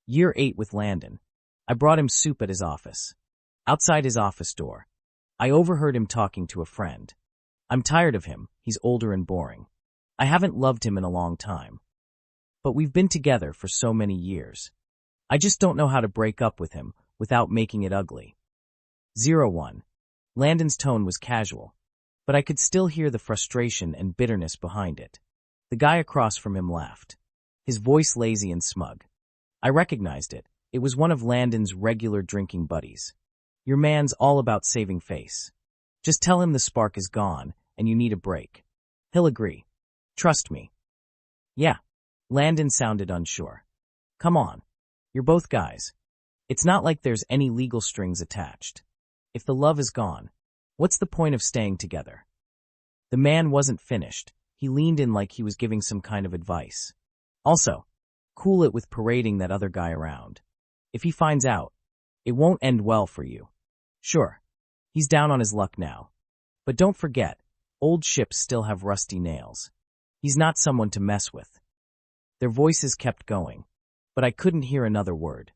Year 8 with Landon. I brought him soup at his office. Outside his office door, I overheard him talking to a friend. I'm tired of him, he's older and boring. I haven't loved him in a long time. But we've been together for so many years. I just don't know how to break up with him without making it ugly. 01. Landon's tone was casual, but I could still hear the frustration and bitterness behind it. The guy across from him laughed, his voice lazy and smug. I recognized it. It was one of Landon's regular drinking buddies. Your man's all about saving face. Just tell him the spark is gone and you need a break. He'll agree. Trust me. Yeah. Landon sounded unsure. Come on. You're both guys. It's not like there's any legal strings attached. If the love is gone, what's the point of staying together? The man wasn't finished. He leaned in like he was giving some kind of advice. Also, cool it with parading that other guy around. If he finds out, it won't end well for you. Sure, he's down on his luck now. But don't forget, old ships still have rusty nails. He's not someone to mess with. Their voices kept going, but I couldn't hear another word.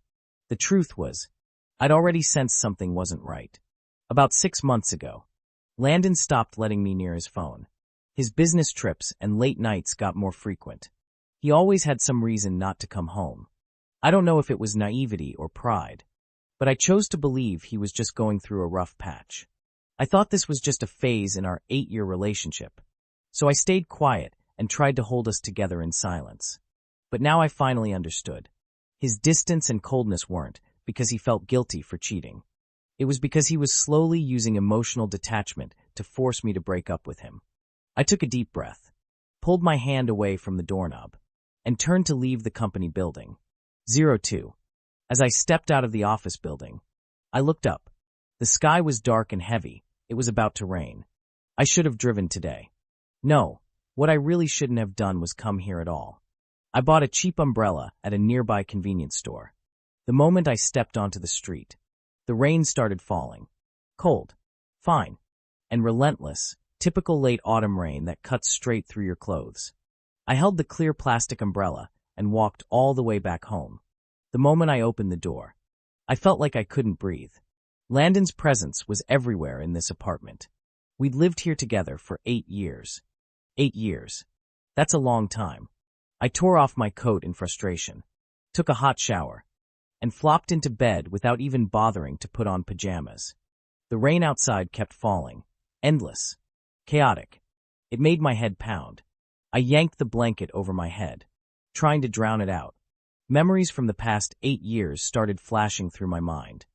The truth was, I'd already sensed something wasn't right. About 6 months ago, Landon stopped letting me near his phone. His business trips and late nights got more frequent. He always had some reason not to come home. I don't know if it was naivety or pride, but I chose to believe he was just going through a rough patch. I thought this was just a phase in our 8-year relationship, so I stayed quiet and tried to hold us together in silence. But now I finally understood. His distance and coldness weren't because he felt guilty for cheating. It was because he was slowly using emotional detachment to force me to break up with him. I took a deep breath, pulled my hand away from the doorknob, and turned to leave the company building. 02. As I stepped out of the office building, I looked up. The sky was dark and heavy. It was about to rain. I should have driven today. No, what I really shouldn't have done was come here at all. I bought a cheap umbrella at a nearby convenience store. The moment I stepped onto the street, the rain started falling. Cold, fine, and relentless, typical late autumn rain that cuts straight through your clothes. I held the clear plastic umbrella and walked all the way back home. The moment I opened the door, I felt like I couldn't breathe. Landon's presence was everywhere in this apartment. We'd lived here together for 8 years. 8 years. That's a long time. I tore off my coat in frustration, took a hot shower, and flopped into bed without even bothering to put on pajamas. The rain outside kept falling, endless, chaotic. It made my head pound. I yanked the blanket over my head, trying to drown it out. Memories from the past 8 years started flashing through my mind.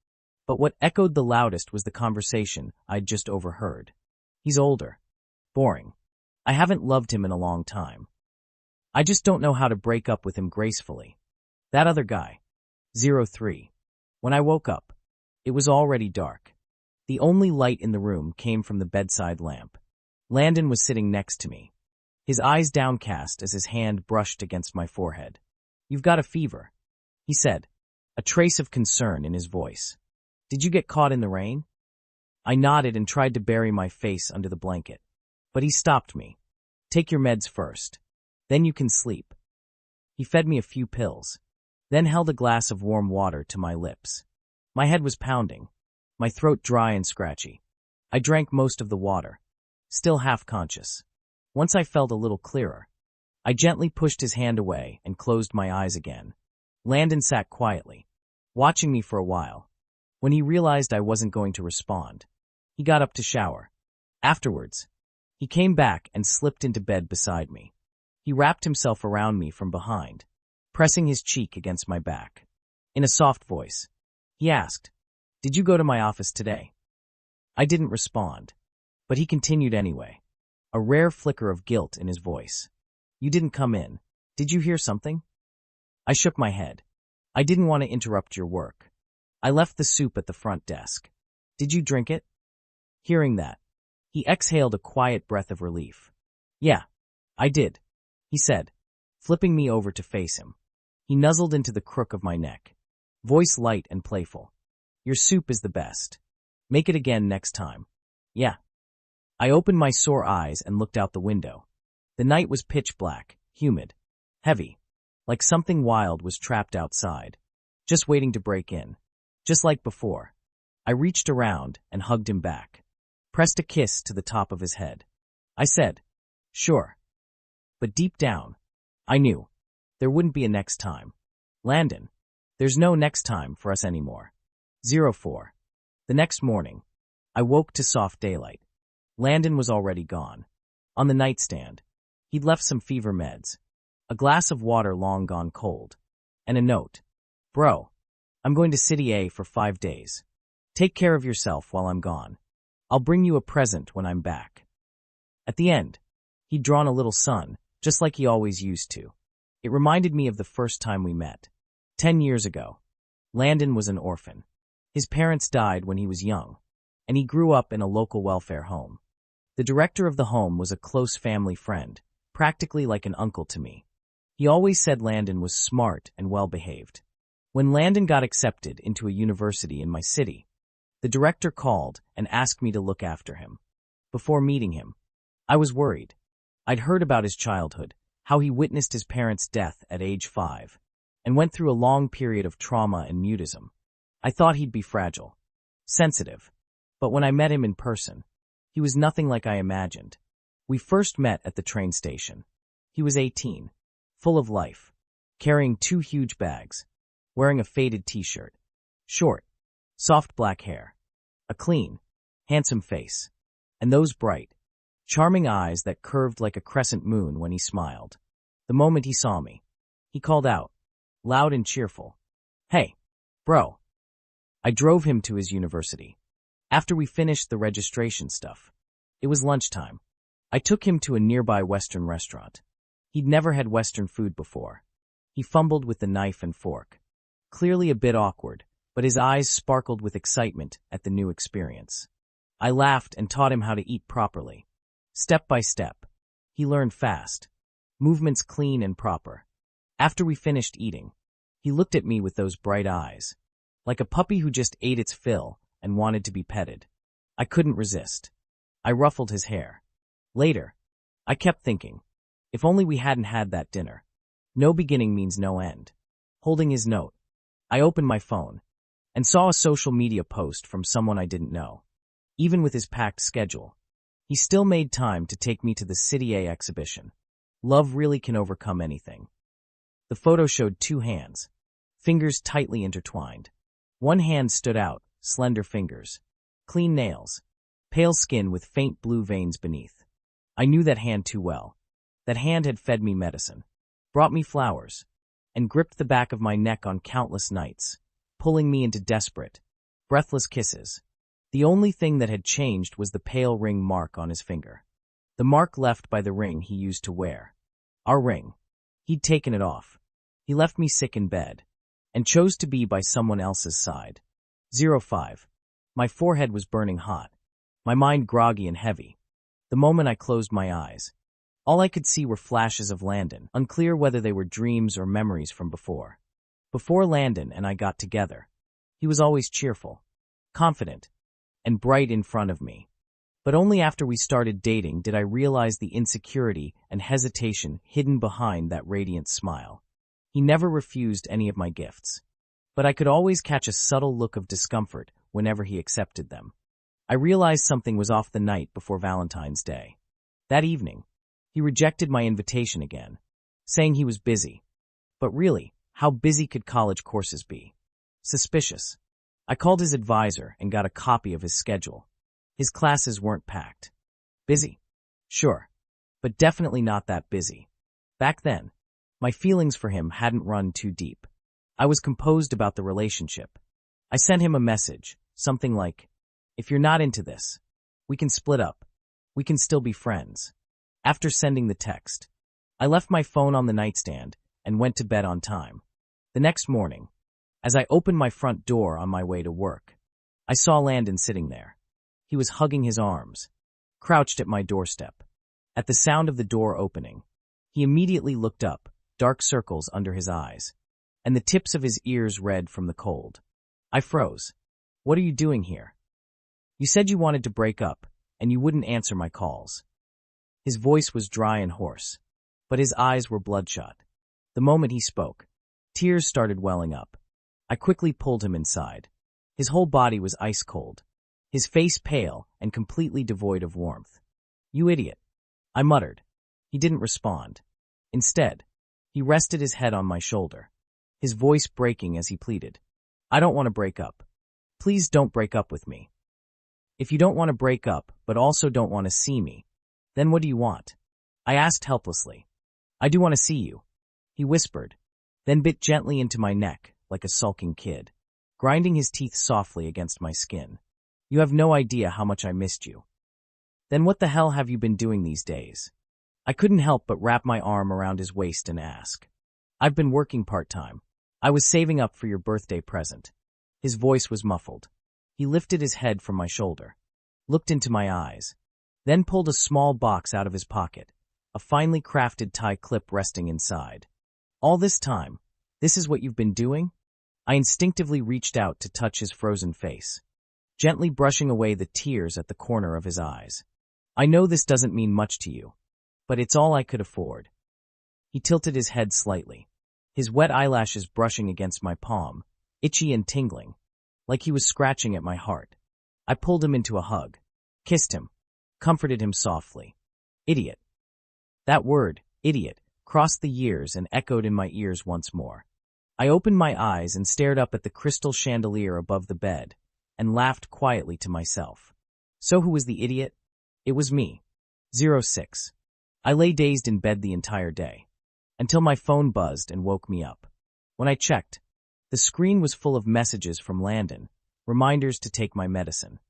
But what echoed the loudest was the conversation I'd just overheard. He's older. Boring. I haven't loved him in a long time. I just don't know how to break up with him gracefully. That other guy. 03. When I woke up, it was already dark. The only light in the room came from the bedside lamp. Landon was sitting next to me, his eyes downcast as his hand brushed against my forehead. You've got a fever, he said, a trace of concern in his voice. Did you get caught in the rain? I nodded and tried to bury my face under the blanket, but he stopped me. Take your meds first. Then you can sleep. He fed me a few pills, then held a glass of warm water to my lips. My head was pounding, my throat dry and scratchy. I drank most of the water, still half conscious. Once I felt a little clearer, I gently pushed his hand away and closed my eyes again. Landon sat quietly, watching me for a while. When he realized I wasn't going to respond, he got up to shower. Afterwards, he came back and slipped into bed beside me. He wrapped himself around me from behind, pressing his cheek against my back. In a soft voice, he asked, "Did you go to my office today?" I didn't respond, but he continued anyway, a rare flicker of guilt in his voice. "You didn't come in. Did you hear something?" I shook my head. I didn't want to interrupt your work. I left the soup at the front desk. Did you drink it? Hearing that, he exhaled a quiet breath of relief. Yeah, I did, he said, flipping me over to face him. He nuzzled into the crook of my neck, voice light and playful. Your soup is the best. Make it again next time. Yeah. I opened my sore eyes and looked out the window. The night was pitch black, humid, heavy, like something wild was trapped outside. just waiting to break in. Just like before. I reached around and hugged him back. Pressed a kiss to the top of his head. I said, "Sure." But deep down, I knew there wouldn't be a next time. Landon, there's no next time for us anymore. 04. The next morning, I woke to soft daylight. Landon was already gone. On the nightstand, he'd left some fever meds, a glass of water long gone cold, and a note. "Bro, I'm going to City A for 5 days. Take care of yourself while I'm gone. I'll bring you a present when I'm back." At the end, he'd drawn a little sun, just like he always used to. It reminded me of the first time we met. 10 years ago. Landon was an orphan. His parents died when he was young, and he grew up in a local welfare home. The director of the home was a close family friend, practically like an uncle to me. He always said Landon was smart and well-behaved. When Landon got accepted into a university in my city, the director called and asked me to look after him. Before meeting him, I was worried. I'd heard about his childhood, how he witnessed his parents' death at age 5, and went through a long period of trauma and mutism. I thought he'd be fragile, sensitive, but when I met him in person, he was nothing like I imagined. We first met at the train station. He was 18, full of life, carrying 2 huge bags, wearing a faded t-shirt, short, soft black hair, a clean, handsome face, and those bright, charming eyes that curved like a crescent moon when he smiled. The moment he saw me, he called out, loud and cheerful, "Hey, bro." I drove him to his university. After we finished the registration stuff, it was lunchtime. I took him to a nearby Western restaurant. He'd never had Western food before. He fumbled with the knife and fork, clearly a bit awkward, but his eyes sparkled with excitement at the new experience. I laughed and taught him how to eat properly. Step by step, he learned fast, movements clean and proper. After we finished eating, he looked at me with those bright eyes, like a puppy who just ate its fill and wanted to be petted. I couldn't resist. I ruffled his hair. Later, I kept thinking, if only we hadn't had that dinner. No beginning means no end. Holding his note, I opened my phone and saw a social media post from someone I didn't know. Even with his packed schedule, he still made time to take me to the City A exhibition. Love really can overcome anything. The photo showed 2 hands, fingers tightly intertwined. One hand stood out, slender fingers, clean nails, pale skin with faint blue veins beneath. I knew that hand too well. That hand had fed me medicine, brought me flowers, and gripped the back of my neck on countless nights, pulling me into desperate, breathless kisses. The only thing that had changed was the pale ring mark on his finger. The mark left by the ring he used to wear. Our ring. He'd taken it off. He left me sick in bed, and chose to be by someone else's side. 05. My forehead was burning hot, my mind groggy and heavy. The moment I closed my eyes, all I could see were flashes of Landon, unclear whether they were dreams or memories from before. Before Landon and I got together, he was always cheerful, confident, and bright in front of me. But only after we started dating did I realize the insecurity and hesitation hidden behind that radiant smile. He never refused any of my gifts, but I could always catch a subtle look of discomfort whenever he accepted them. I realized something was off the night before Valentine's Day. That evening, he rejected my invitation again, saying he was busy. But really, how busy could college courses be? Suspicious. I called his advisor and got a copy of his schedule. His classes weren't packed. Busy? Sure, but definitely not that busy. Back then, my feelings for him hadn't run too deep. I was composed about the relationship. I sent him a message, something like, "If you're not into this, we can split up. We can still be friends." After sending the text, I left my phone on the nightstand and went to bed on time. The next morning, as I opened my front door on my way to work, I saw Landon sitting there. He was hugging his arms, crouched at my doorstep. At the sound of the door opening, he immediately looked up, dark circles under his eyes, and the tips of his ears red from the cold. I froze. "What are you doing here? You said you wanted to break up, and you wouldn't answer my calls." His voice was dry and hoarse, but his eyes were bloodshot. The moment he spoke, tears started welling up. I quickly pulled him inside. His whole body was ice cold, his face pale and completely devoid of warmth. "You idiot," I muttered. He didn't respond. Instead, he rested his head on my shoulder, his voice breaking as he pleaded. "I don't want to break up. Please don't break up with me." "If you don't want to break up, but also don't want to see me, then what do you want?" I asked helplessly. "I do want to see you," he whispered, then bit gently into my neck like a sulking kid, grinding his teeth softly against my skin. "You have no idea how much I missed you." "Then what the hell have you been doing these days?" I couldn't help but wrap my arm around his waist and ask. "I've been working part-time. I was saving up for your birthday present." His voice was muffled. He lifted his head from my shoulder, looked into my eyes, then pulled a small box out of his pocket, a finely crafted tie clip resting inside. "All this time, this is what you've been doing?" I instinctively reached out to touch his frozen face, gently brushing away the tears at the corner of his eyes. "I know this doesn't mean much to you, but it's all I could afford." He tilted his head slightly, his wet eyelashes brushing against my palm, itchy and tingling, like he was scratching at my heart. I pulled him into a hug, kissed him, comforted him softly. "Idiot." That word, idiot, crossed the years and echoed in my ears once more. I opened my eyes and stared up at the crystal chandelier above the bed, and laughed quietly to myself. So who was the idiot? It was me. 06. I lay dazed in bed the entire day, until my phone buzzed and woke me up. When I checked, the screen was full of messages from Landon, reminders to take my medicine.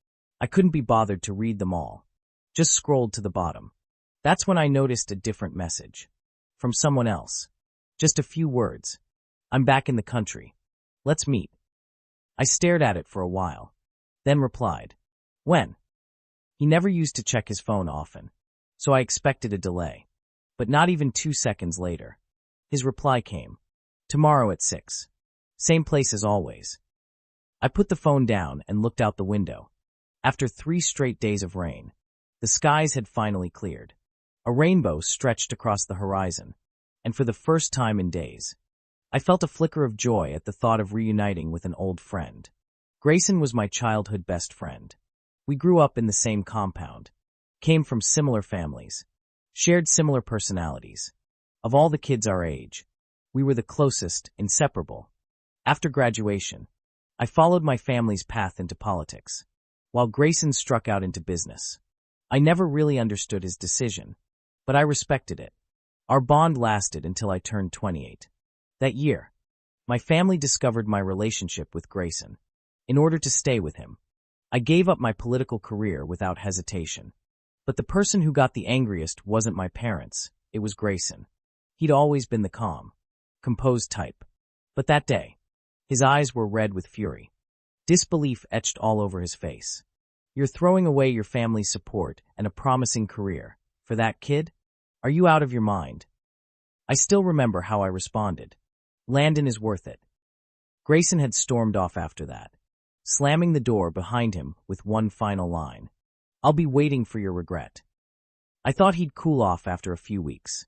I couldn't be bothered to read them all, just scrolled to the bottom. That's when I noticed a different message. From someone else. Just a few words. "I'm back in the country. Let's meet." I stared at it for a while, then replied, "When?" He never used to check his phone often, so I expected a delay. But not even 2 seconds later, his reply came. "Tomorrow at 6. Same place as always." I put the phone down and looked out the window. After 3 straight days of rain, the skies had finally cleared. A rainbow stretched across the horizon, and for the first time in days, I felt a flicker of joy at the thought of reuniting with an old friend. Grayson was my childhood best friend. We grew up in the same compound, came from similar families, shared similar personalities. Of all the kids our age, we were the closest, inseparable. After graduation, I followed my family's path into politics, while Grayson struck out into business. I never really understood his decision, but I respected it. Our bond lasted until I turned 28. That year, my family discovered my relationship with Grayson. In order to stay with him, I gave up my political career without hesitation. But the person who got the angriest wasn't my parents, it was Grayson. He'd always been the calm, composed type. But that day, his eyes were red with fury. Disbelief etched all over his face. "You're throwing away your family's support and a promising career. For that kid? Are you out of your mind?" I still remember how I responded. "Landon is worth it." Grayson had stormed off after that, slamming the door behind him with one final line. "I'll be waiting for your regret." I thought he'd cool off after a few weeks.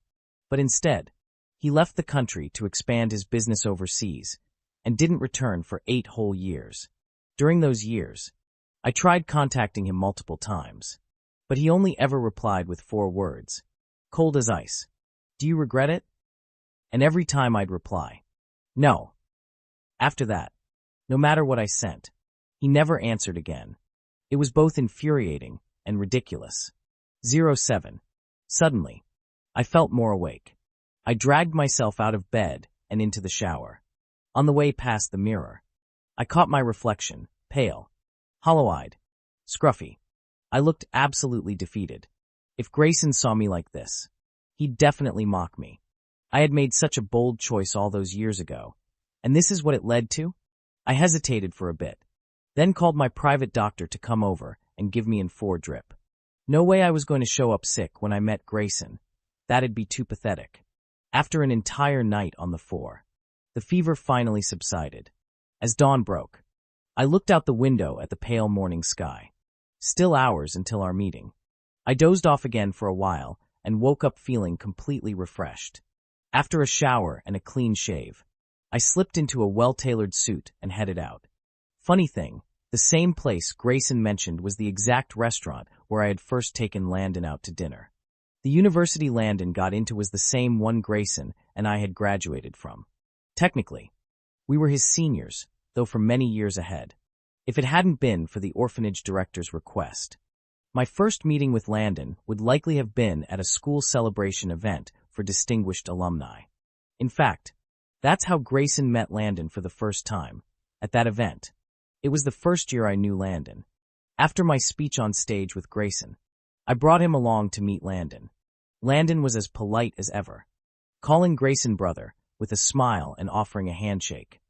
But instead, he left the country to expand his business overseas and didn't return for 8 whole years. During those years, I tried contacting him multiple times, but he only ever replied with 4 words. Cold as ice. "Do you regret it?" And every time I'd reply, "No." After that, no matter what I sent, he never answered again. It was both infuriating and ridiculous. 07. Suddenly, I felt more awake. I dragged myself out of bed and into the shower. On the way past the mirror, I caught my reflection, pale, hollow-eyed, scruffy. I looked absolutely defeated. If Grayson saw me like this, he'd definitely mock me. I had made such a bold choice all those years ago, and this is what it led to? I hesitated for a bit, then called my private doctor to come over and give me an 4 drip. No way I was going to show up sick when I met Grayson. That'd be too pathetic. After an entire night on the 4, the fever finally subsided. As dawn broke, I looked out the window at the pale morning sky. Still hours until our meeting. I dozed off again for a while and woke up feeling completely refreshed. After a shower and a clean shave, I slipped into a well-tailored suit and headed out. Funny thing, the same place Grayson mentioned was the exact restaurant where I had first taken Landon out to dinner. The university Landon got into was the same one Grayson and I had graduated from. Technically, we were his seniors, though from many years ahead. If it hadn't been for the orphanage director's request. My first meeting with Landon would likely have been at a school celebration event for distinguished alumni. In fact, that's how Grayson met Landon for the first time, at that event. It was the first year I knew Landon. After my speech on stage with Grayson, I brought him along to meet Landon. Landon was as polite as ever, calling Grayson brother, with a smile and offering a handshake.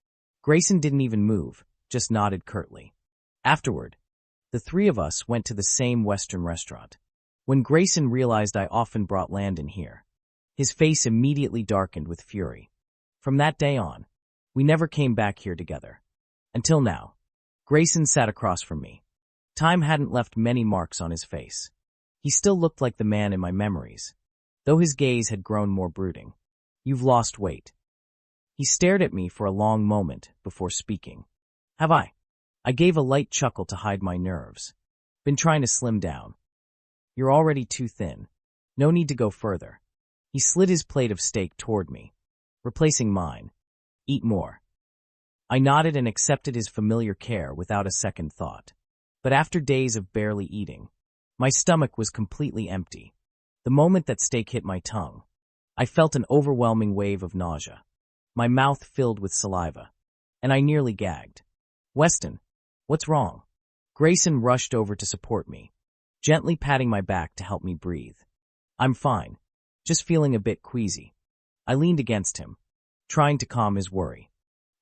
Grayson didn't even move, just nodded curtly. Afterward, the three of us went to the same Western restaurant. When Grayson realized I often brought Landon here, his face immediately darkened with fury. From that day on, we never came back here together. Until now. Grayson sat across from me. Time hadn't left many marks on his face. He still looked like the man in my memories, though his gaze had grown more brooding. You've lost weight. He stared at me for a long moment before speaking. Have I? I gave a light chuckle to hide my nerves. Been trying to slim down. You're already too thin. No need to go further. He slid his plate of steak toward me, replacing mine. Eat more. I nodded and accepted his familiar care without a second thought. But after days of barely eating, my stomach was completely empty. The moment that steak hit my tongue, I felt an overwhelming wave of nausea. My mouth filled with saliva, and I nearly gagged. Weston, what's wrong? Grayson rushed over to support me, gently patting my back to help me breathe. I'm fine, just feeling a bit queasy. I leaned against him, trying to calm his worry.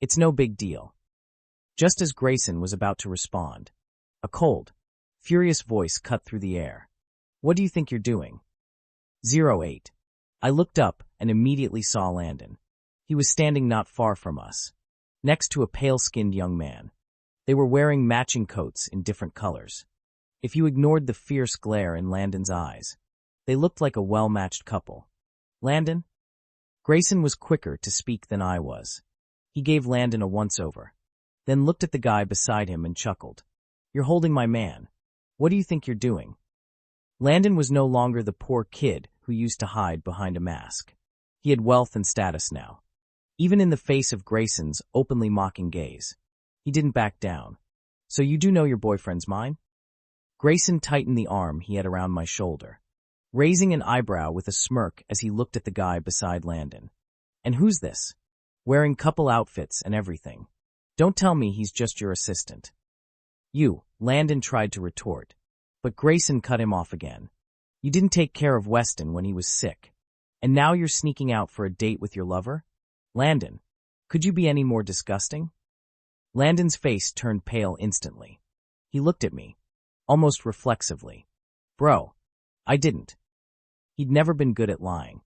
It's no big deal. Just as Grayson was about to respond, a cold, furious voice cut through the air. What do you think you're doing? 08. I looked up and immediately saw Landon. He was standing not far from us, next to a pale-skinned young man. They were wearing matching coats in different colors. If you ignored the fierce glare in Landon's eyes, they looked like a well-matched couple. Landon? Grayson was quicker to speak than I was. He gave Landon a once-over, then looked at the guy beside him and chuckled. You're holding my man. What do you think you're doing? Landon was no longer the poor kid who used to hide behind a mask. He had wealth and status now. Even in the face of Grayson's openly mocking gaze, he didn't back down. So you do know your boyfriend's mine? Grayson tightened the arm he had around my shoulder, raising an eyebrow with a smirk as he looked at the guy beside Landon. And who's this? Wearing couple outfits and everything. Don't tell me he's just your assistant. You, Landon tried to retort, but Grayson cut him off again. You didn't take care of Weston when he was sick, and now you're sneaking out for a date with your lover? Landon, could you be any more disgusting? Landon's face turned pale instantly. He looked at me, almost reflexively. Bro, I didn't. He'd never been good at lying.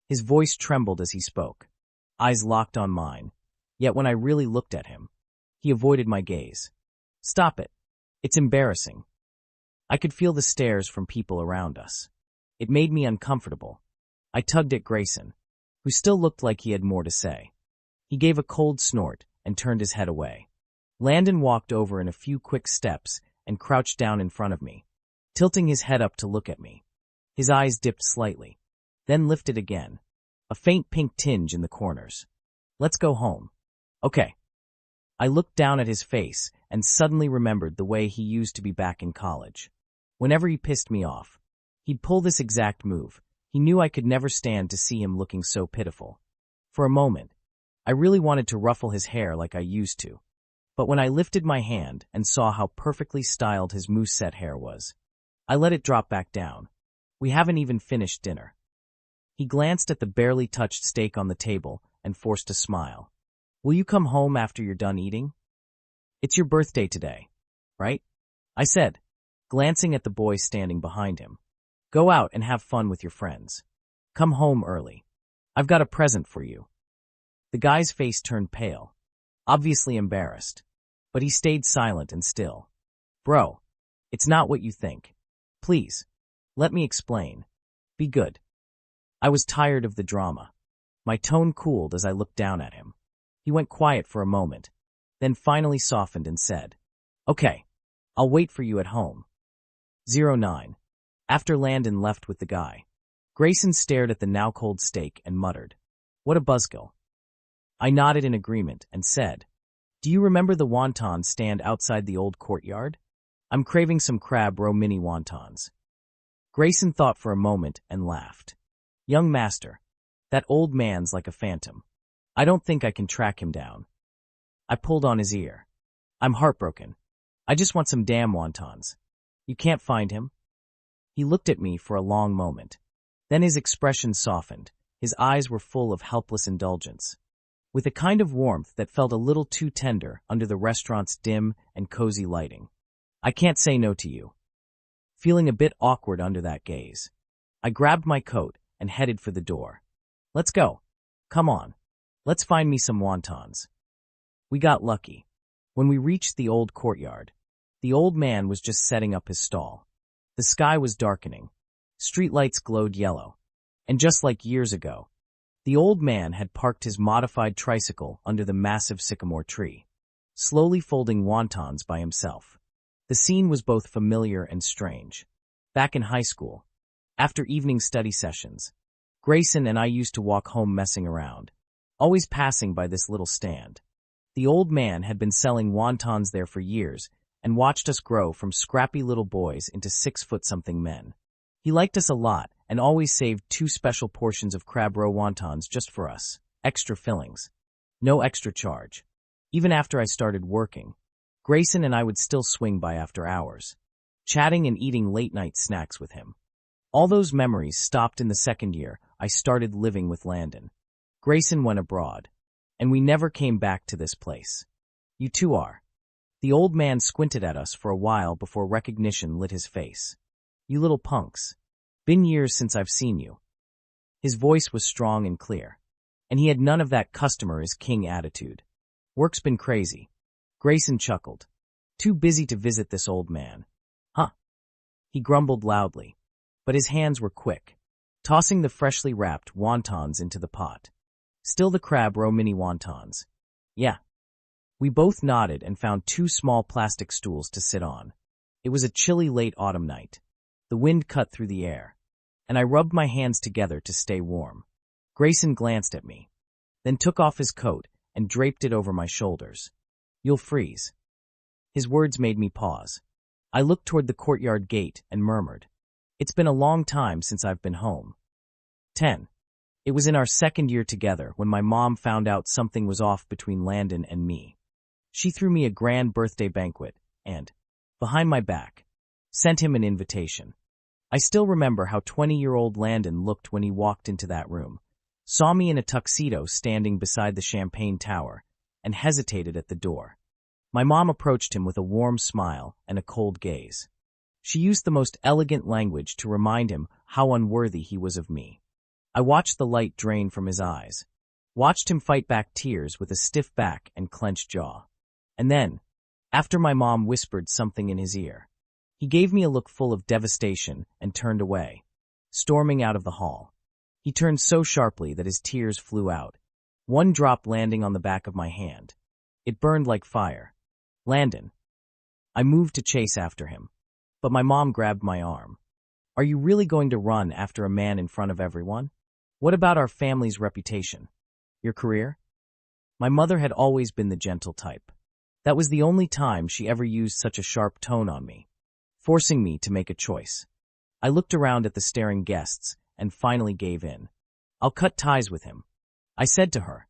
His voice trembled as he spoke, eyes locked on mine, yet when I really looked at him, he avoided my gaze. Stop it. It's embarrassing. I could feel the stares from people around us. It made me uncomfortable. I tugged at Grayson, who still looked like he had more to say. He gave a cold snort and turned his head away. Landon walked over in a few quick steps and crouched down in front of me, tilting his head up to look at me. His eyes dipped slightly, then lifted again, a faint pink tinge in the corners. Let's go home. Okay. I looked down at his face and suddenly remembered the way he used to be back in college. Whenever he pissed me off, he'd pull this exact move. He knew I could never stand to see him looking so pitiful. For a moment, I really wanted to ruffle his hair like I used to. But when I lifted my hand and saw how perfectly styled his mousse-set hair was, I let it drop back down. We haven't even finished dinner. He glanced at the barely touched steak on the table and forced a smile. Will you come home after you're done eating? It's your birthday today, right? I said, glancing at the boy standing behind him. Go out and have fun with your friends. Come home early. I've got a present for you. The guy's face turned pale, obviously embarrassed, but he stayed silent and still. Bro, it's not what you think. Please, let me explain. Be good. I was tired of the drama. My tone cooled as I looked down at him. He went quiet for a moment, then finally softened and said, "Okay, I'll wait for you at home." 09. After Landon left with the guy, Grayson stared at the now cold steak and muttered, "What a buzzkill." I nodded in agreement and said, "Do you remember the Wontons stand outside the old courtyard? I'm craving some crab roe mini wontons." Grayson thought for a moment and laughed. "Young master, that old man's like a phantom. I don't think I can track him down." I pulled on his ear. "I'm heartbroken. I just want some damn wontons. You can't find him?" He looked at me for a long moment. Then his expression softened. His eyes were full of helpless indulgence, with a kind of warmth that felt a little too tender under the restaurant's dim and cozy lighting. "I can't say no to you." Feeling a bit awkward under that gaze, I grabbed my coat and headed for the door. "Let's go. Come on. Let's find me some wontons." We got lucky. When we reached the old courtyard, the old man was just setting up his stall. The sky was darkening. Streetlights glowed yellow. And just like years ago, the old man had parked his modified tricycle under the massive sycamore tree, slowly folding wontons by himself. The scene was both familiar and strange. Back in high school, after evening study sessions, Grayson and I used to walk home messing around, always passing by this little stand. The old man had been selling wontons there for years and watched us grow from scrappy little boys into 6-foot-something men. He liked us a lot and always saved 2 special portions of crab roe wontons just for us, extra fillings. No extra charge. Even after I started working, Grayson and I would still swing by after hours, chatting and eating late-night snacks with him. All those memories stopped in the second year I started living with Landon. Grayson went abroad, and we never came back to this place. "You two are." The old man squinted at us for a while before recognition lit his face. "You little punks. Been years since I've seen you." His voice was strong and clear, and he had none of that customer is king attitude. "Work's been crazy." Grayson chuckled. "Too busy to visit this old man." "Huh?" He grumbled loudly, but his hands were quick, tossing the freshly wrapped wontons into the pot. "Still the crab roe mini wontons?" "Yeah." We both nodded and found 2 small plastic stools to sit on. It was a chilly late autumn night. The wind cut through the air, and I rubbed my hands together to stay warm. Grayson glanced at me, then took off his coat and draped it over my shoulders. "You'll freeze." His words made me pause. I looked toward the courtyard gate and murmured, "It's been a long time since I've been home." 10. It was in our second year together when my mom found out something was off between Landon and me. She threw me a grand birthday banquet and, behind my back, sent him an invitation. I still remember how 20-year-old Landon looked when he walked into that room, saw me in a tuxedo standing beside the champagne tower, and hesitated at the door. My mom approached him with a warm smile and a cold gaze. She used the most elegant language to remind him how unworthy he was of me. I watched the light drain from his eyes, watched him fight back tears with a stiff back and clenched jaw. And then, after my mom whispered something in his ear, he gave me a look full of devastation and turned away, storming out of the hall. He turned so sharply that his tears flew out, one drop landing on the back of my hand. It burned like fire. "Landon." I moved to chase after him, but my mom grabbed my arm. "Are you really going to run after a man in front of everyone? What about our family's reputation? Your career?" My mother had always been the gentle type. That was the only time she ever used such a sharp tone on me, forcing me to make a choice. I looked around at the staring guests and finally gave in. "I'll cut ties with him," I said to her,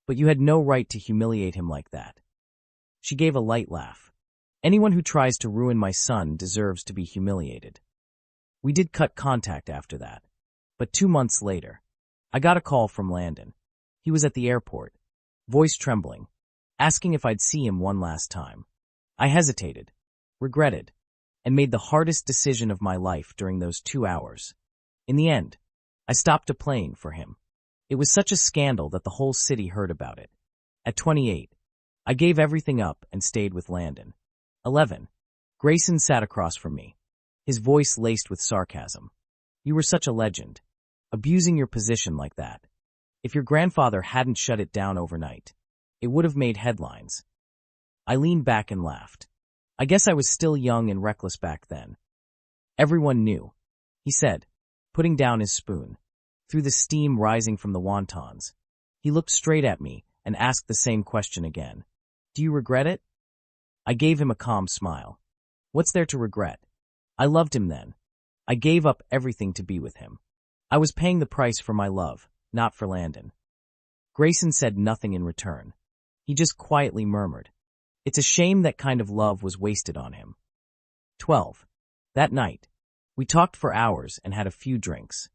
"but you had no right to humiliate him like that." She gave a light laugh. "Anyone who tries to ruin my son deserves to be humiliated." We did cut contact after that, but 2 months later, I got a call from Landon. He was at the airport, voice trembling, asking if I'd see him one last time. I hesitated, regretted, and made the hardest decision of my life during those 2 hours. In the end, I stopped playing for him. It was such a scandal that the whole city heard about it. At 28, I gave everything up and stayed with Landon. 11. Grayson sat across from me, his voice laced with sarcasm. "You were such a legend, abusing your position like that. If your grandfather hadn't shut it down overnight, It would have made headlines. I leaned back and laughed. I guess I was still young and reckless back then. Everyone knew, he said, putting down his spoon. Through the steam rising from the wontons, he looked straight at me and asked the same question again. Do you regret it? I gave him a calm smile. What's there to regret? I loved him then. I gave up everything to be with him. I was paying the price for my love, not for Landon. Grayson said nothing in return. He just quietly murmured. It's a shame that kind of love was wasted on him. 12. That night, we talked for hours and had a few drinks.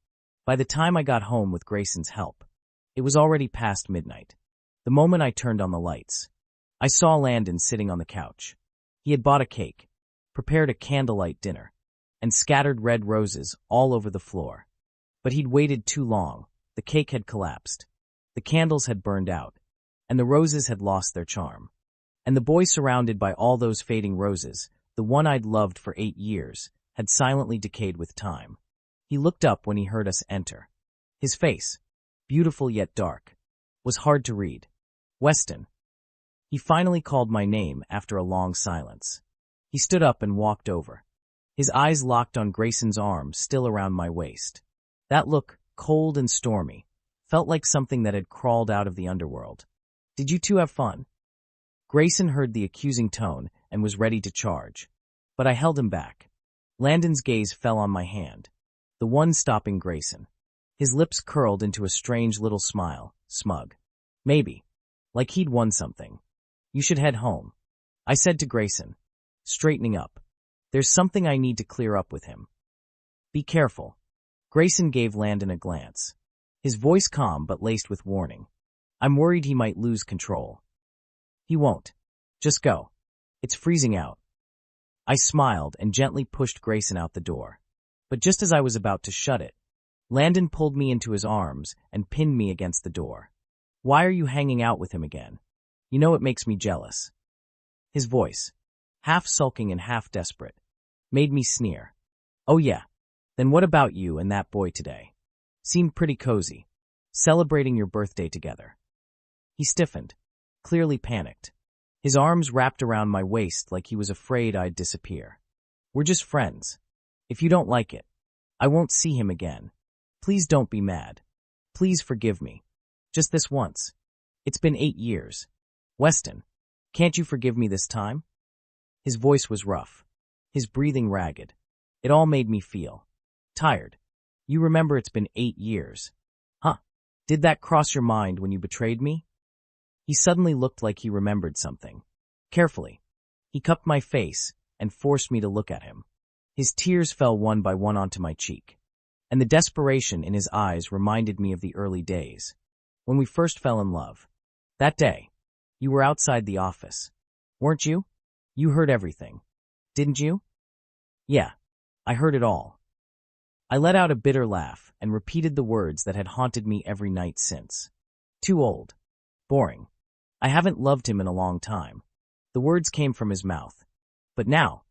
By the time I got home with Grayson's help, it was already past midnight. The moment I turned on the lights, I saw Landon sitting on the couch. He had bought a cake, prepared a candlelight dinner, and scattered red roses all over the floor. But he'd waited too long. The cake had collapsed. The candles had burned out, and the roses had lost their charm. And the boy surrounded by all those fading roses, the one I'd loved for 8 years, had silently decayed with time. He looked up when he heard us enter. His face, beautiful yet dark, was hard to read. Weston. He finally called my name after a long silence. He stood up and walked over. His eyes locked on Grayson's arm still around my waist. That look, cold and stormy, felt like something that had crawled out of the underworld. Did you two have fun? Grayson heard the accusing tone and was ready to charge. But I held him back. Landon's gaze fell on my hand, the one stopping Grayson. His lips curled into a strange little smile, smug. Maybe. Like he'd won something. You should head home, I said to Grayson, straightening up. There's something I need to clear up with him. Be careful. Grayson gave Landon a glance, his voice calm but laced with warning. I'm worried he might lose control. He won't. Just go. It's freezing out. I smiled and gently pushed Grayson out the door. But just as I was about to shut it, Landon pulled me into his arms and pinned me against the door. Why are you hanging out with him again? You know it makes me jealous. His voice, half sulking and half desperate, made me sneer. Oh yeah, then what about you and that boy today? Seemed pretty cozy, celebrating your birthday together. He stiffened, clearly panicked. His arms wrapped around my waist like he was afraid I'd disappear. We're just friends. If you don't like it, I won't see him again. Please don't be mad. Please forgive me. Just this once. It's been 8 years. Weston, can't you forgive me this time? His voice was rough, his breathing ragged. It all made me feel tired. You remember it's been 8 years. Huh? Did that cross your mind when you betrayed me? He suddenly looked like he remembered something. Carefully, he cupped my face and forced me to look at him. His tears fell one by one onto my cheek, and the desperation in his eyes reminded me of the early days, when we first fell in love. That day, you were outside the office, weren't you? You heard everything, didn't you? Yeah, I heard it all. I let out a bitter laugh and repeated the words that had haunted me every night since. Too old. Boring. I haven't loved him in a long time. The words came from his mouth. But now,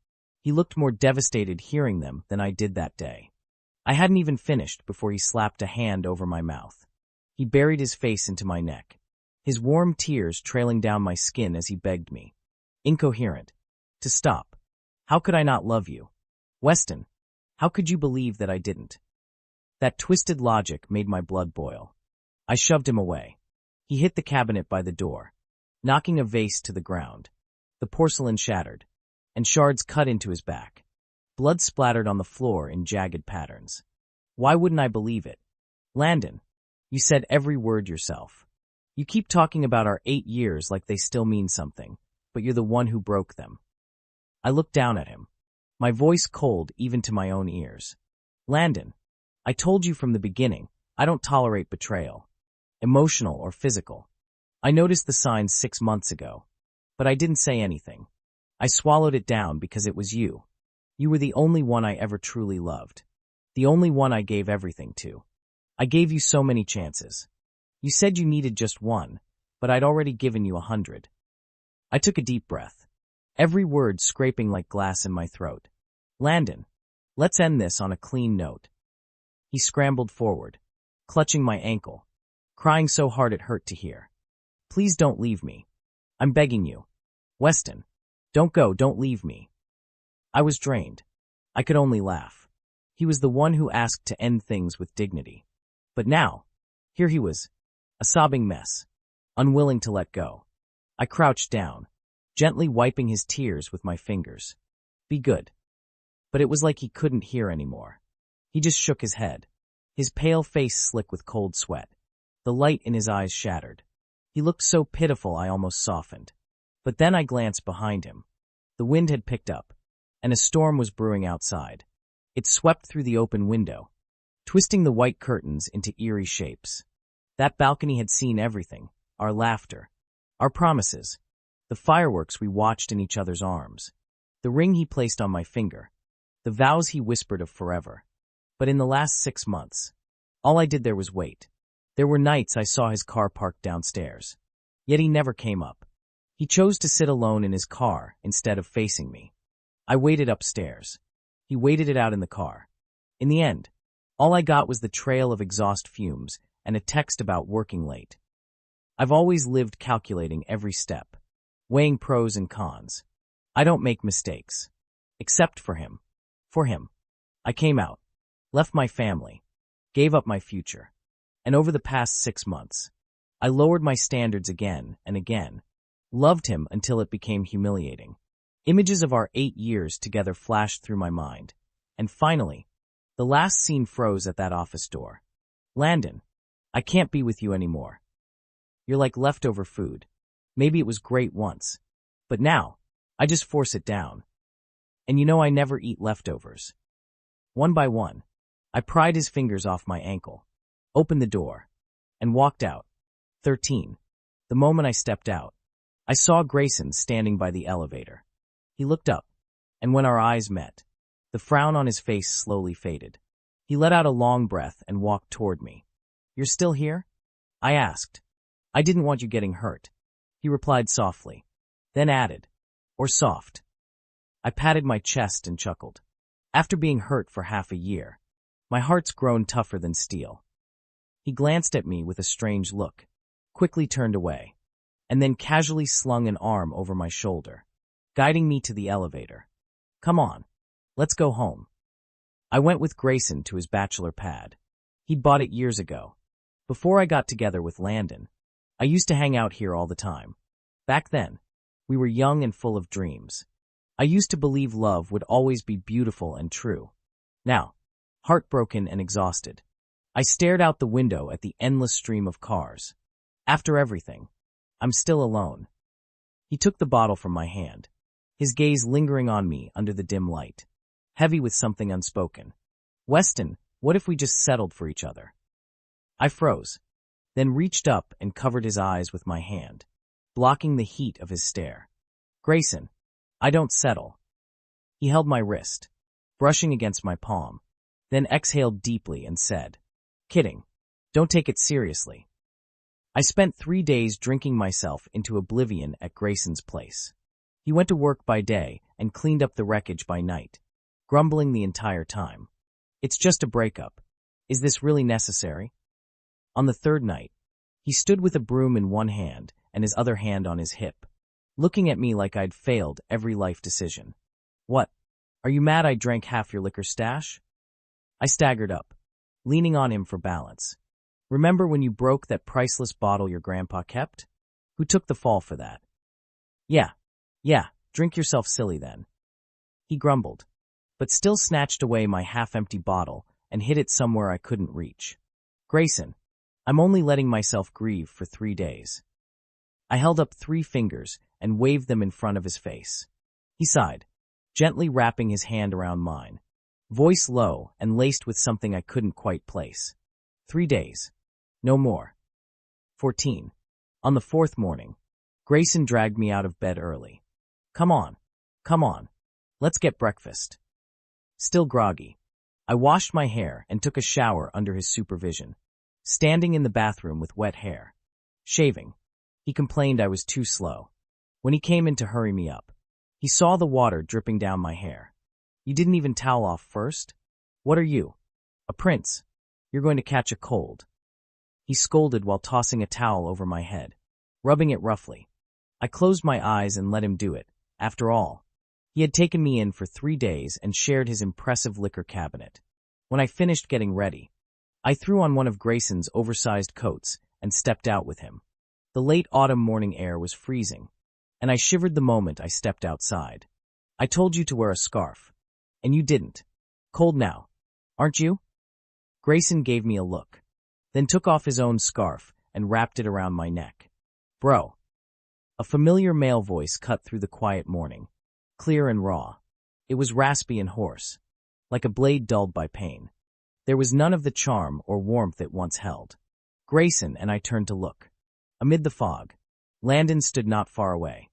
he looked more devastated hearing them than I did that day. I hadn't even finished before he slapped a hand over my mouth. He buried his face into my neck, his warm tears trailing down my skin as he begged me, incoherent, to stop. How could I not love you? Weston, how could you believe that I didn't? That twisted logic made my blood boil. I shoved him away. He hit the cabinet by the door, knocking a vase to the ground. The porcelain shattered, and shards cut into his back. Blood splattered on the floor in jagged patterns. Why wouldn't I believe it? Landon, you said every word yourself. You keep talking about our 8 years like they still mean something, but you're the one who broke them. I looked down at him, my voice cold even to my own ears. Landon, I told you from the beginning, I don't tolerate betrayal, emotional or physical. I noticed the signs 6 months ago, but I didn't say anything. I swallowed it down because it was you. You were the only one I ever truly loved. The only one I gave everything to. I gave you so many chances. You said you needed just one, but I'd already given you 100. I took a deep breath, every word scraping like glass in my throat. Landon, let's end this on a clean note. He scrambled forward, clutching my ankle, crying so hard it hurt to hear. Please don't leave me. I'm begging you. Weston. Don't go, don't leave me. I was drained. I could only laugh. He was the one who asked to end things with dignity. But now, here he was, a sobbing mess, unwilling to let go. I crouched down, gently wiping his tears with my fingers. Be good. But it was like he couldn't hear anymore. He just shook his head, his pale face slick with cold sweat. The light in his eyes shattered. He looked so pitiful I almost softened. But then I glanced behind him. The wind had picked up, and a storm was brewing outside. It swept through the open window, twisting the white curtains into eerie shapes. That balcony had seen everything, our laughter, our promises, the fireworks we watched in each other's arms, the ring he placed on my finger, the vows he whispered of forever. But in the last 6 months, all I did there was wait. There were nights I saw his car parked downstairs. Yet he never came up. He chose to sit alone in his car instead of facing me. I waited upstairs. He waited it out in the car. In the end, all I got was the trail of exhaust fumes and a text about working late. I've always lived calculating every step, weighing pros and cons. I don't make mistakes. Except for him. For him. I came out, left my family, gave up my future. And over the past 6 months, I lowered my standards again and again, loved him until it became humiliating. Images of our 8 years together flashed through my mind. And finally, the last scene froze at that office door. Landon, I can't be with you anymore. You're like leftover food. Maybe it was great once, but now, I just force it down. And you know I never eat leftovers. One by one, I pried his fingers off my ankle, opened the door, and walked out. 13. The moment I stepped out, I saw Grayson standing by the elevator. He looked up, and when our eyes met, the frown on his face slowly faded. He let out a long breath and walked toward me. You're still here? I asked. I didn't want you getting hurt. He replied softly, then added, or soft. I patted my chest and chuckled. After being hurt for half a year, my heart's grown tougher than steel. He glanced at me with a strange look, quickly turned away, and then casually slung an arm over my shoulder, guiding me to the elevator. Come on, let's go home. I went with Grayson to his bachelor pad. He'd bought it years ago. Before I got together with Landon, I used to hang out here all the time. Back then, we were young and full of dreams. I used to believe love would always be beautiful and true. Now, heartbroken and exhausted, I stared out the window at the endless stream of cars. After everything, I'm still alone. He took the bottle from my hand, his gaze lingering on me under the dim light, heavy with something unspoken. Weston, what if we just settled for each other? I froze, then reached up and covered his eyes with my hand, blocking the heat of his stare. Grayson, I don't settle. He held my wrist, brushing against my palm, then exhaled deeply and said, Kidding. Don't take it seriously. I spent 3 days drinking myself into oblivion at Grayson's place. He went to work by day and cleaned up the wreckage by night, grumbling the entire time. It's just a breakup. Is this really necessary? On the third night, he stood with a broom in one hand and his other hand on his hip, looking at me like I'd failed every life decision. What? Are you mad I drank half your liquor stash? I staggered up, leaning on him for balance. Remember when you broke that priceless bottle your grandpa kept? Who took the fall for that? Yeah, drink yourself silly then. He grumbled, but still snatched away my half-empty bottle and hid it somewhere I couldn't reach. Grayson, I'm only letting myself grieve for 3 days. I held up 3 fingers and waved them in front of his face. He sighed, gently wrapping his hand around mine, voice low and laced with something I couldn't quite place. 3 days. No more. 14. On the 4th morning, Grayson dragged me out of bed early. Come on. Let's get breakfast. Still groggy, I washed my hair and took a shower under his supervision, standing in the bathroom with wet hair. Shaving. He complained I was too slow. When he came in to hurry me up, he saw the water dripping down my hair. You didn't even towel off first? What are you? A prince. You're going to catch a cold. He scolded while tossing a towel over my head. rubbing it roughly. I closed my eyes and let him do it. After all, he had taken me in for 3 days and shared his impressive liquor cabinet. When I finished getting ready, I threw on one of Grayson's oversized coats and stepped out with him. The late autumn morning air was freezing, and I shivered the moment I stepped outside. I told you to wear a scarf, and you didn't. Cold now, aren't you? Grayson gave me a look, then took off his own scarf and wrapped it around my neck. Bro. A familiar male voice cut through the quiet morning, clear and raw. It was raspy and hoarse, like a blade dulled by pain. There was none of the charm or warmth it once held. Grayson and I turned to look. Amid the fog, Landon stood not far away,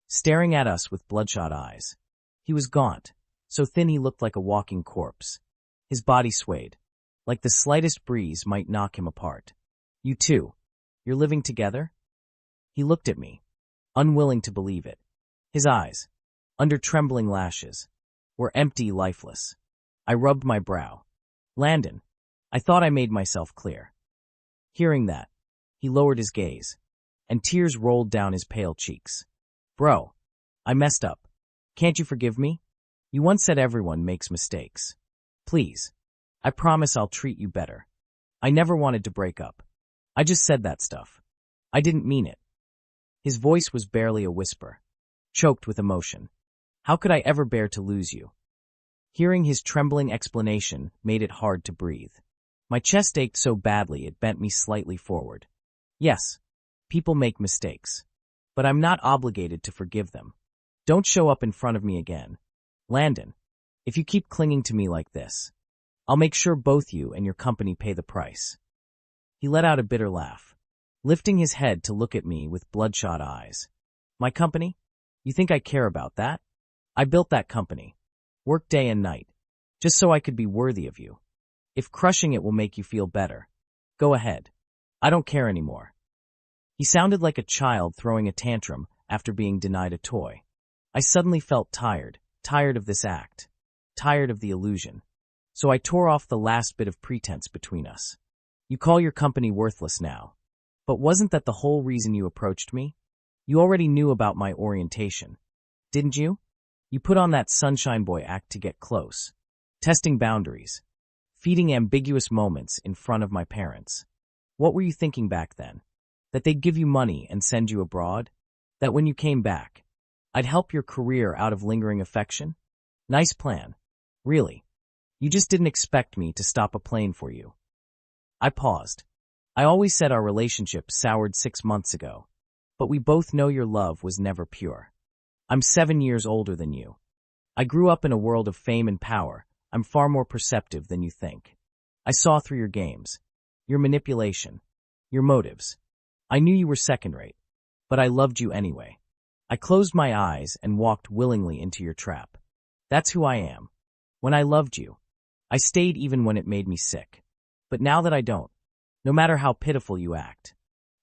staring at us with bloodshot eyes. He was gaunt, so thin he looked like a walking corpse. His body swayed, like the slightest breeze might knock him apart. You two, you're living together? He looked at me, unwilling to believe it. His eyes, under trembling lashes, were empty, lifeless. I rubbed my brow. Landon, I thought I made myself clear. Hearing that, he lowered his gaze, and tears rolled down his pale cheeks. Bro, I messed up. Can't you forgive me? You once said everyone makes mistakes. Please, I promise I'll treat you better. I never wanted to break up. I just said that stuff. I didn't mean it. His voice was barely a whisper, choked with emotion. How could I ever bear to lose you? Hearing his trembling explanation made it hard to breathe. My chest ached so badly it bent me slightly forward. Yes, people make mistakes, but I'm not obligated to forgive them. Don't show up in front of me again. Landon, if you keep clinging to me like this, I'll make sure both you and your company pay the price. He let out a bitter laugh, lifting his head to look at me with bloodshot eyes. My company? You think I care about that? I built that company, worked day and night, just so I could be worthy of you. If crushing it will make you feel better, go ahead. I don't care anymore. He sounded like a child throwing a tantrum after being denied a toy. I suddenly felt tired of this act, tired of the illusion. So I tore off the last bit of pretense between us. You call your company worthless now. But wasn't that the whole reason you approached me? You already knew about my orientation, didn't you? You put on that sunshine boy act to get close, testing boundaries, feeding ambiguous moments in front of my parents. What were you thinking back then? That they'd give you money and send you abroad? That when you came back, I'd help your career out of lingering affection? Nice plan. Really. You just didn't expect me to stop a plane for you. I paused. I always said our relationship soured 6 months ago, but we both know your love was never pure. I'm 7 years older than you. I grew up in a world of fame and power. I'm far more perceptive than you think. I saw through your games, your manipulation, your motives. I knew you were second-rate, but I loved you anyway. I closed my eyes and walked willingly into your trap. That's who I am. When I loved you, I stayed even when it made me sick. But now that I don't, no matter how pitiful you act,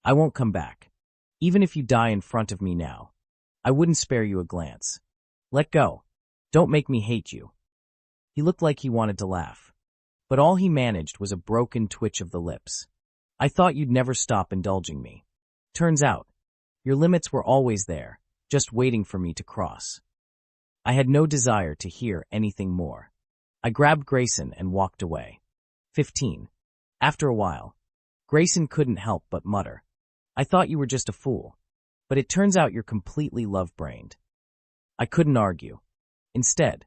I won't come back. Even if you die in front of me now, I wouldn't spare you a glance. Let go. Don't make me hate you. He looked like he wanted to laugh, but all he managed was a broken twitch of the lips. I thought you'd never stop indulging me. Turns out, your limits were always there, just waiting for me to cross. I had no desire to hear anything more. I grabbed Grayson and walked away. 15. After a while, Grayson couldn't help but mutter, I thought you were just a fool, but it turns out you're completely love-brained. I couldn't argue. Instead,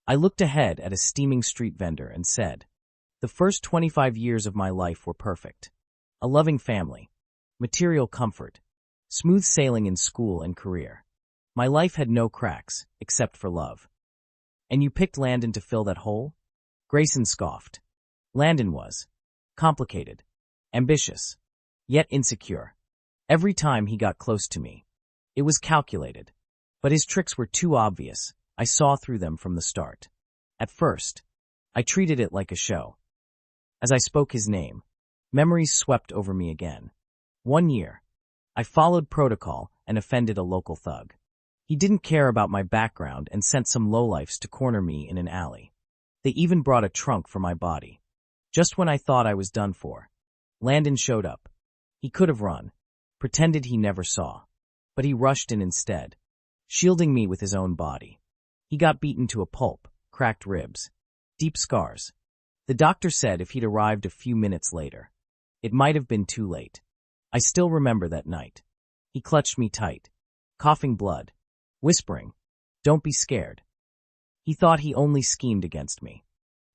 I looked ahead at a steaming street vendor and said, the first 25 years of my life were perfect. A loving family, material comfort, smooth sailing in school and career. My life had no cracks, except for love. And you picked Landon to fill that hole? Grayson scoffed. Landon was complicated, ambitious, yet insecure. Every time he got close to me, it was calculated. But his tricks were too obvious. I saw through them from the start. At first, I treated it like a show. As I spoke his name, memories swept over me again. 1 year, I followed protocol and offended a local thug. He didn't care about my background and sent some lowlifes to corner me in an alley. They even brought a trunk for my body. Just when I thought I was done for, Landon showed up. He could have run, pretended he never saw. But he rushed in instead, shielding me with his own body. He got beaten to a pulp, cracked ribs, deep scars. The doctor said if he'd arrived a few minutes later, it might have been too late. I still remember that night. He clutched me tight, coughing blood, whispering, "Don't be scared." He thought he only schemed against me.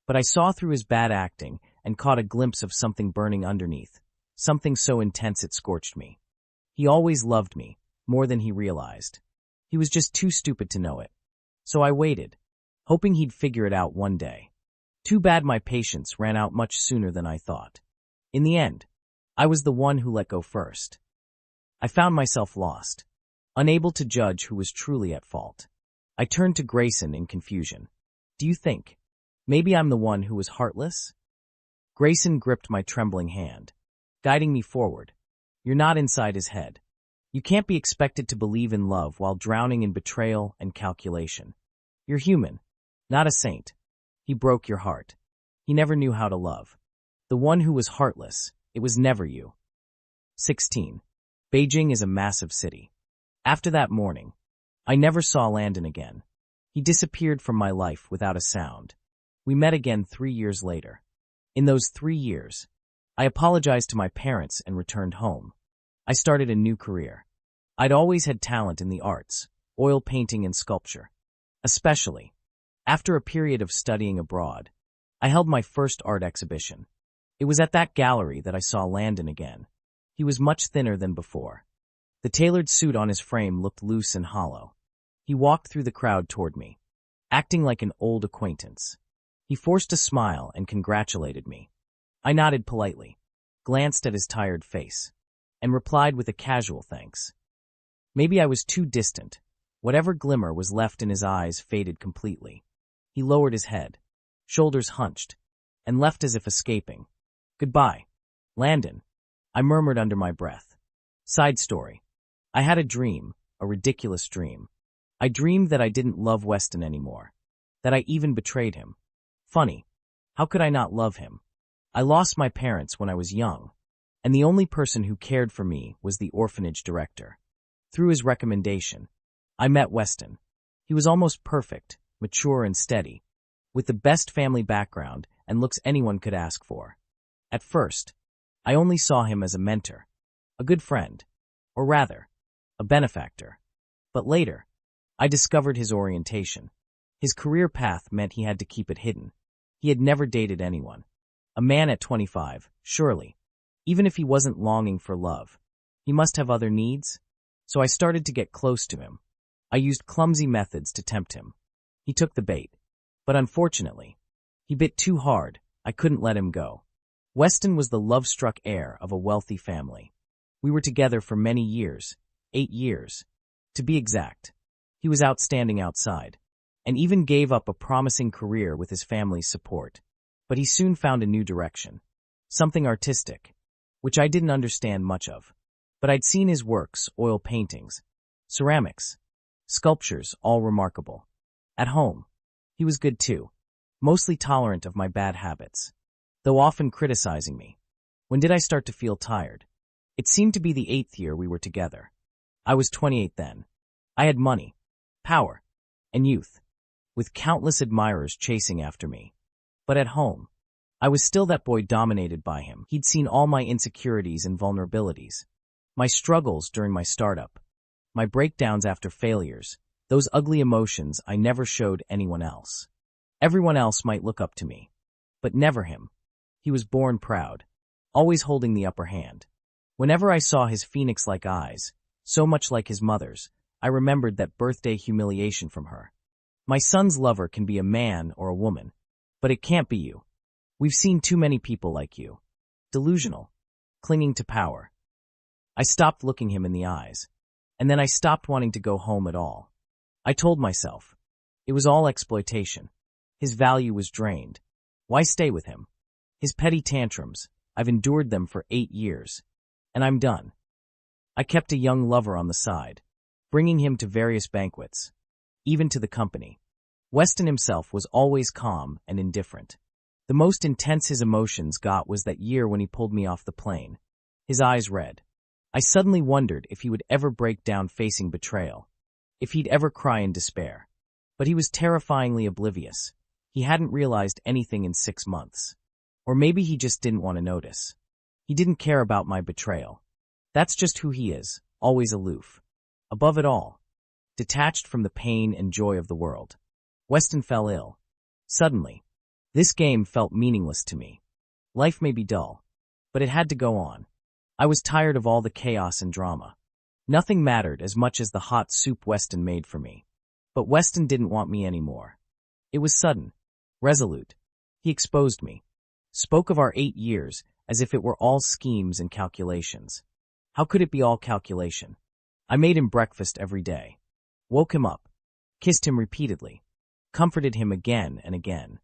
But I saw through his bad acting and caught a glimpse of something burning underneath, something so intense it scorched me. He always loved me, more than he realized. He was just too stupid to know it. So I waited, hoping he'd figure it out one day. Too bad my patience ran out much sooner than I thought. In the end, I was the one who let go first. I found myself lost, unable to judge who was truly at fault. I turned to Grayson in confusion. "Do you think maybe I'm the one who was heartless?" Grayson gripped my trembling hand, guiding me forward. "You're not inside his head. You can't be expected to believe in love while drowning in betrayal and calculation. You're human, not a saint. He broke your heart. He never knew how to love. The one who was heartless, it was never you." 16. Beijing is a massive city. After that morning, I never saw Landon again. He disappeared from my life without a sound. We met again 3 years later. In those 3 years, I apologized to my parents and returned home. I started a new career. I'd always had talent in the arts, oil painting and sculpture. Especially, after a period of studying abroad, I held my first art exhibition. It was at that gallery that I saw Landon again. He was much thinner than before. The tailored suit on his frame looked loose and hollow. He walked through the crowd toward me, acting like an old acquaintance. He forced a smile and congratulated me. I nodded politely, glanced at his tired face, and replied with a casual thanks. Maybe I was too distant. Whatever glimmer was left in his eyes faded completely. He lowered his head, shoulders hunched, and left as if escaping. "Goodbye, Landon," I murmured under my breath. Side story. I had a dream, a ridiculous dream. I dreamed that I didn't love Weston anymore, that I even betrayed him. Funny, how could I not love him? I lost my parents when I was young, and the only person who cared for me was the orphanage director. Through his recommendation, I met Weston. He was almost perfect, mature and steady, with the best family background and looks anyone could ask for. At first, I only saw him as a mentor, a good friend, or rather, a benefactor. But later, I discovered his orientation. His career path meant he had to keep it hidden. He had never dated anyone. A man at 25, surely. Even if he wasn't longing for love, he must have other needs. So I started to get close to him. I used clumsy methods to tempt him. He took the bait. But unfortunately, he bit too hard. I couldn't let him go. Weston was the love-struck heir of a wealthy family. We were together for many years, 8 years. To be exact, he was outstanding outside, and even gave up a promising career with his family's support. But he soon found a new direction, something artistic, which I didn't understand much of. But I'd seen his works, oil paintings, ceramics, sculptures, all remarkable. At home, he was good too, mostly tolerant of my bad habits, though often criticizing me. When did I start to feel tired? It seemed to be the 8th year we were together. I was 28 then. I had money, power, and youth, with countless admirers chasing after me. But at home, I was still that boy dominated by him. He'd seen all my insecurities and vulnerabilities, my struggles during my startup, my breakdowns after failures, those ugly emotions I never showed anyone else. Everyone else might look up to me, but never him. He was born proud, always holding the upper hand. Whenever I saw his phoenix-like eyes, so much like his mother's, I remembered that birthday humiliation from her. My son's lover can be a man or a woman, but it can't be you. We've seen too many people like you. Delusional, clinging to power. I stopped looking him in the eyes, and then I stopped wanting to go home at all. I told myself, it was all exploitation. His value was drained. Why stay with him? His petty tantrums, I've endured them for 8 years, and I'm done. I kept a young lover on the side, bringing him to various banquets, even to the company. Weston himself was always calm and indifferent. The most intense his emotions got was that year when he pulled me off the plane. His eyes red, I suddenly wondered if he would ever break down facing betrayal, if he'd ever cry in despair. But he was terrifyingly oblivious. He hadn't realized anything in 6 months. Or maybe he just didn't want to notice. He didn't care about my betrayal. That's just who he is, always aloof. Above it all, detached from the pain and joy of the world. Weston fell ill. Suddenly, this game felt meaningless to me. Life may be dull, but it had to go on. I was tired of all the chaos and drama. Nothing mattered as much as the hot soup Weston made for me. But Weston didn't want me anymore. It was sudden, resolute. He exposed me. Spoke of our 8 years as if it were all schemes and calculations. How could it be all calculation? I made him breakfast every day. Woke him up. Kissed him repeatedly. Comforted him again and again.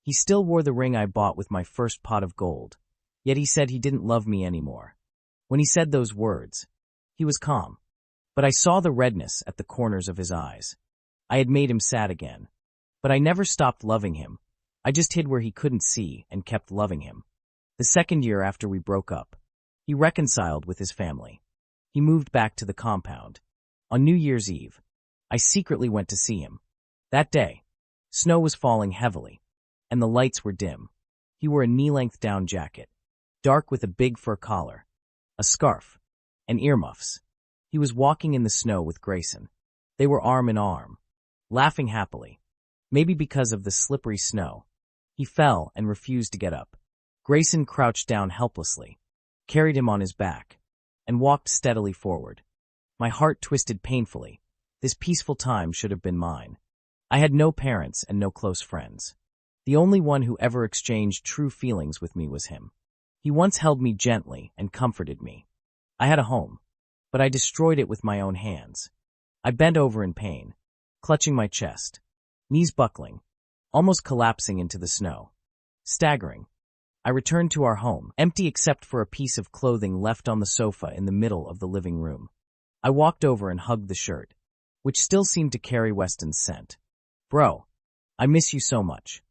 He still wore the ring I bought with my first pot of gold. Yet he said he didn't love me anymore. When he said those words, he was calm. But I saw the redness at the corners of his eyes. I had made him sad again. But I never stopped loving him. I just hid where he couldn't see and kept loving him. The second year after we broke up, he reconciled with his family. He moved back to the compound. On New Year's Eve, I secretly went to see him. That day, snow was falling heavily, and the lights were dim. He wore a knee-length down jacket, dark with a big fur collar, a scarf, and earmuffs. He was walking in the snow with Grayson. They were arm in arm, laughing happily. Maybe because of the slippery snow, he fell and refused to get up. Grayson crouched down helplessly, carried him on his back, and walked steadily forward. My heart twisted painfully. This peaceful time should have been mine. I had no parents and no close friends. The only one who ever exchanged true feelings with me was him. He once held me gently and comforted me. I had a home, but I destroyed it with my own hands. I bent over in pain, clutching my chest, knees buckling, almost collapsing into the snow. Staggering, I returned to our home, empty except for a piece of clothing left on the sofa in the middle of the living room. I walked over and hugged the shirt, which still seemed to carry Weston's scent. Bro, I miss you so much.